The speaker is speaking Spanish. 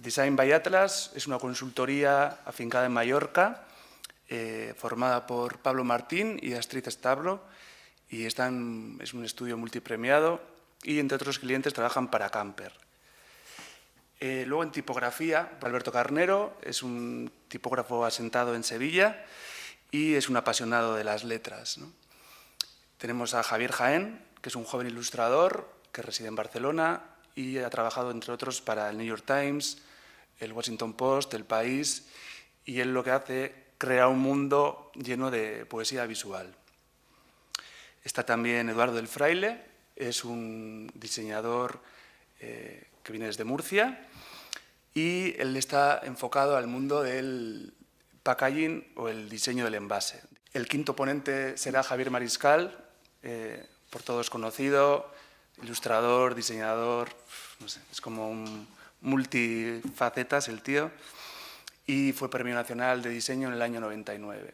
Design by Atlas es una consultoría afincada en Mallorca, formada por Pablo Martín y Astrid Establo, y es un estudio multipremiado y, entre otros clientes, trabajan para Camper. Luego, en tipografía, Alberto Carnero es un tipógrafo asentado en Sevilla y es un apasionado de las letras, ¿no? Tenemos a Javier Jaén, que es un joven ilustrador que reside en Barcelona y ha trabajado, entre otros, para el New York Times, el Washington Post, El País, y él lo que hace, crea un mundo lleno de poesía visual. Está también Eduardo del Fraile, es un diseñador que viene desde Murcia, y él está enfocado al mundo del packaging o el diseño del envase. El quinto ponente será Javier Mariscal, por todos conocido, ilustrador, diseñador, no sé, es como un multifacetas el tío, y fue Premio Nacional de Diseño en el año 99.